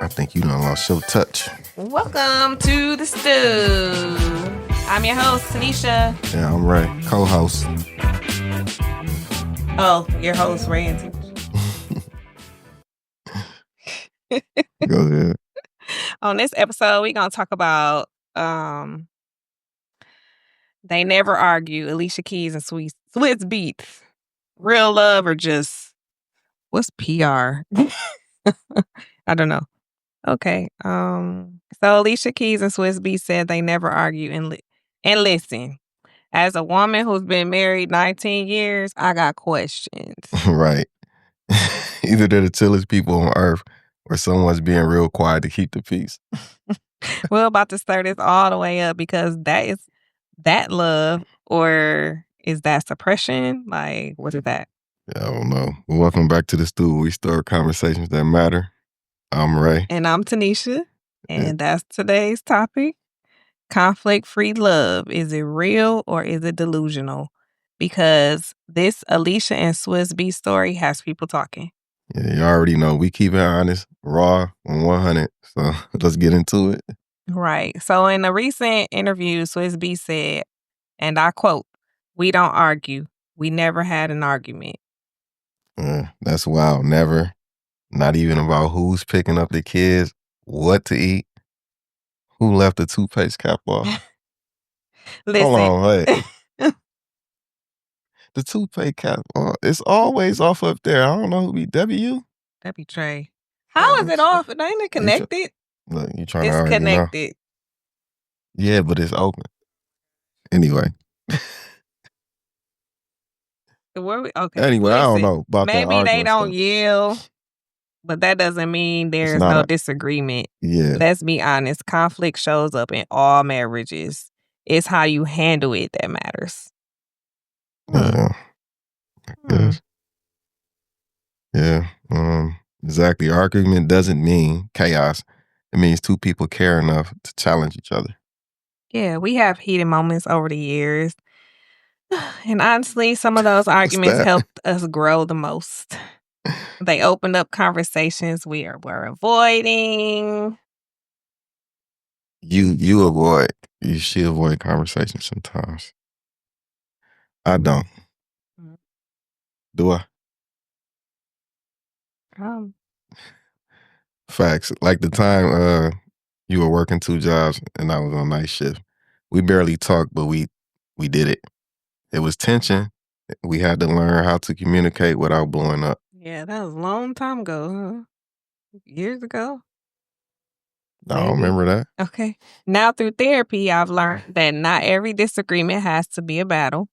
I think you done lost your touch. Welcome to the stew. I'm your host, Tanesha. Yeah, I'm Ray, co-host. Oh, your host, Ray and Tanesha. Go ahead. On this episode, we're going to talk about They Never Argue, Alicia Keys and Swizz Beatz. Real love or just, what's PR? I don't know. Okay. So Alicia Keys and Swizz Beatz said they never argue. And listen, as a woman who's been married 19 years, I got questions. Right. Either they're the chillest people on earth or someone's being real quiet to keep the peace. We're about to stir this all the way up because that is that love or is that suppression? Like, what is that? Yeah, I don't know. Well, welcome back to the stew. We start conversations that matter. I'm Ray. And I'm Tanesha. And that's today's topic. Conflict-free love. Is it real or is it delusional? Because this Alicia and Swizz Beatz story has people talking. Yeah, you already know. We keep it honest, raw, and 100. So let's get into it. Right. So in a recent interview, Swizz Beatz said, and I quote, "We don't argue. We never had an argument." That's wild. Never. Not even about who's picking up the kids, what to eat, who left the toothpaste cap off. Listen. Hold on, wait. The toothpaste cap, it's always off up there. I don't know who be W. That'd be Trey. How is it off? Ain't it connected? Look, you trying It's to argue connected. Now. Yeah, but it's open. Anyway. Okay. Anyway, listen, I don't know about that. Maybe they don't stuff. yell, but that doesn't mean there's no disagreement. Yeah. Let's be honest. Conflict shows up in all marriages. It's how you handle it that matters. Yeah. Yes. Yeah. Exactly. Argument doesn't mean chaos. It means two people care enough to challenge each other. Yeah, we have heated moments over the years. And honestly, some of those arguments helped us grow the most. They opened up conversations we were avoiding. You should avoid conversations sometimes. I don't. Do I? Facts. Like the time you were working 2 jobs and I was on night shift. We barely talked, but we did it. It was tension. We had to learn how to communicate without blowing up. Yeah, that was a long time ago, huh? Years ago. I don't remember that. Okay. Now through therapy, I've learned that not every disagreement has to be a battle,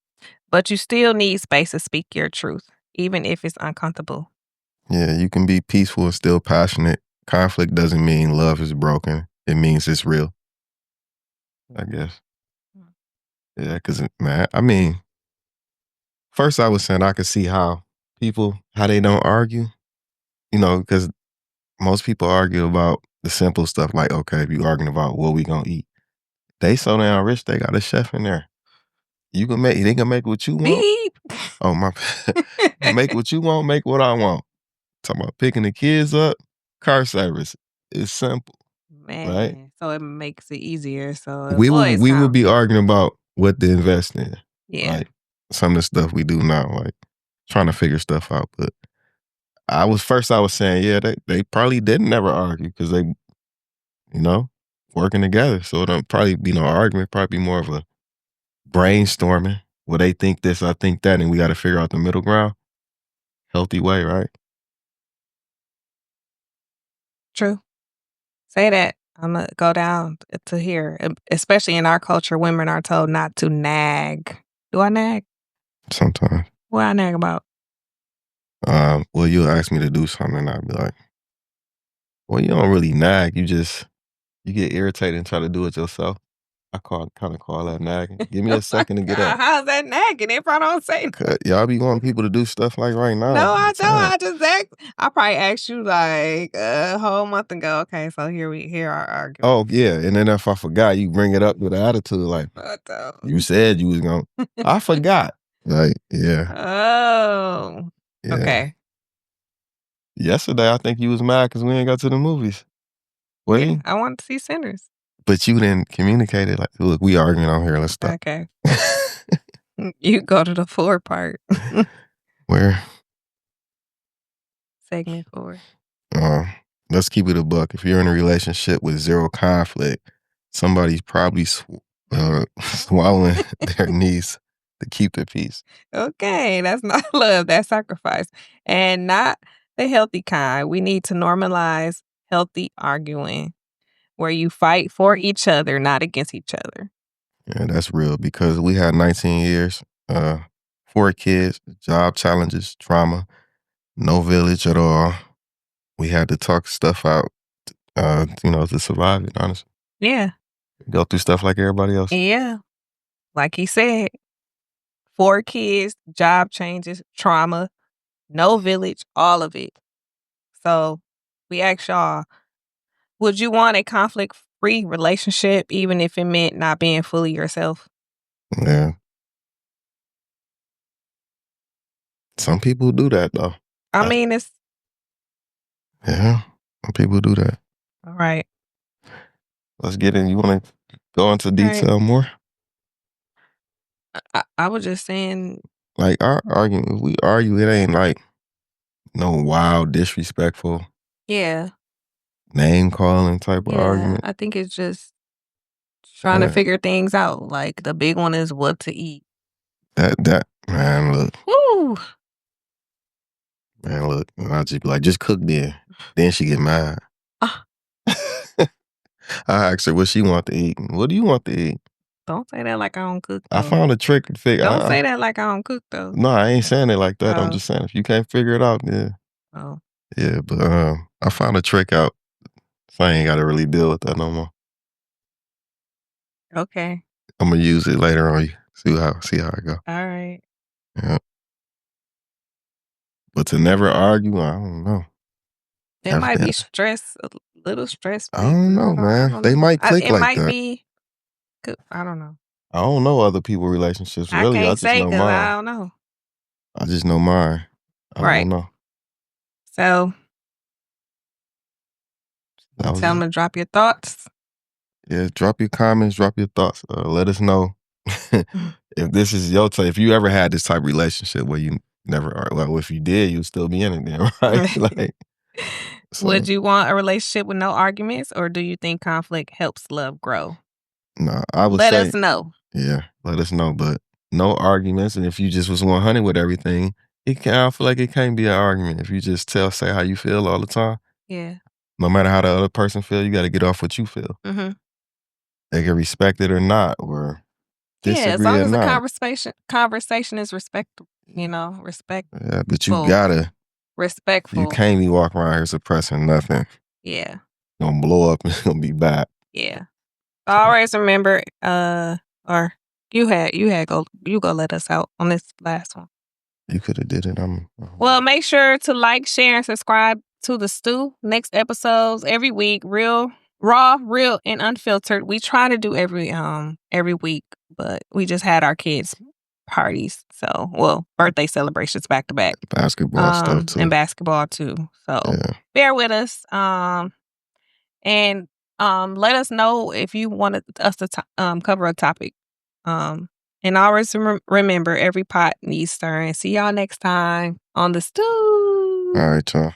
but you still need space to speak your truth, even if it's uncomfortable. Yeah, you can be peaceful and still passionate. Conflict doesn't mean love is broken. It means it's real, I guess. Yeah, because, man, I mean, first I was saying I could see how they don't argue, because most people argue about the simple stuff like, okay, if you arguing about what we gonna eat. They so damn rich, they got a chef in there. They can make what you want. Beep. Oh, my bad. Make what you want, make what I want. Talking about picking the kids up, car service. It's simple. Man, right? So it makes it easier. So We would be arguing about what to invest in. Yeah. Like some of the stuff we do now, like trying to figure stuff out. But I was saying, yeah, they probably didn't never argue because they, working together. So it don't probably be no argument, probably be more of a brainstorming. Well, they think this, I think that, and we got to figure out the middle ground. Healthy way, right? True. Say that. I'm going to go down to here. Especially in our culture, women are told not to nag. Do I nag? Sometimes. What I nag about? Well, you'll ask me to do something and I'll be like, well, you don't really nag. You get irritated and try to do it yourself. I kind of call that nagging. Give me a second to get up. How's that nagging if I don't say nothing? Y'all be wanting people to do stuff like right now. No, I don't. I just I probably asked you like a whole month ago. Okay, so here our argument. Oh, yeah. And then if I forgot, you bring it up with an attitude like, you said you was going to. I forgot. Like, yeah. Oh. Yeah. Okay. Yesterday, I think you was mad because we ain't got to the movies. Wait, Yeah, I wanted to see Sinners. but you didn't communicate it. Like, look, we arguing on here. Let's stop. Okay. You go to the 4 part. Where? Segment 4. Let's keep it a buck. If you're in a relationship with zero conflict, somebody's probably swallowing their knees to keep the peace. Okay, that's not love, that's sacrifice. And not the healthy kind. We need to normalize healthy arguing where you fight for each other, not against each other. Yeah, that's real because we had 19 years, 4 kids, job challenges, trauma, no village at all. We had to talk stuff out, to survive it, honestly. Yeah. Go through stuff like everybody else. Yeah. Like he said, 4 kids, job changes, trauma, no village, all of it. So we ask y'all, would you want a conflict-free relationship even if it meant not being fully yourself? Yeah. Some people do that, though. I mean, it's... Yeah, some people do that. All right. Let's get in. You want to go into detail more? I was just saying... Like, our argument, if we argue, it ain't like no wild, disrespectful, Yeah. name-calling type of argument. I think it's just trying to figure things out. Like, the big one is what to eat. Man, look. Woo! Man, look. And I'll just be like, just cook then. Then she get mad. I asked her what she want to eat. What do you want to eat? Don't say that like I don't cook, though. I found a trick to figure out. Don't say that like I don't cook, though. No, I ain't saying it like that. I'm just saying if you can't figure it out, then. Oh. Yeah, but I found a trick out. So I ain't got to really deal with that no more. Okay. I'm going to use it later on. See how it go. All right. Yeah. But to never argue, I don't know. It might be stress, a little stress. I don't know, man. They might click like that. It might be. I don't know. I don't know other people's relationships. Really, I can't say know because mine. I don't know. I just know mine. I don't know. So, tell them to drop your thoughts. Yeah, drop your comments, drop your thoughts. Let us know if this is your type. If you ever had this type of relationship where you never are. Well, if you did, you'd still be in it then, right? Like, would you want a relationship with no arguments, or do you think conflict helps love grow? No, I would say. Let us know. Yeah, let us know. But no arguments, and if you just was 100 with everything, I feel like it can't be an argument. If you just say how you feel all the time. Yeah. No matter how the other person feel, you got to get off what you feel. Mm-hmm. They can respect it or not, or disagree as long or as not. the conversation is respectful, respectful. Yeah, but you gotta respectful. You can't be walking around here suppressing nothing. Yeah. Gonna blow up and it's gonna be bad. Yeah. Always remember, or you go let us out on this last one. You could have did it. Well, make sure to like, share, and subscribe to The Stew. Next episodes every week, raw, real, and unfiltered. We try to do every week, but we just had our kids' parties, birthday celebrations back to back. Basketball stuff too, and basketball too. So bear with us. And let us know if you wanted us to cover a topic. And always remember, every pot needs stirring. See y'all next time on The Stew. All right, y'all.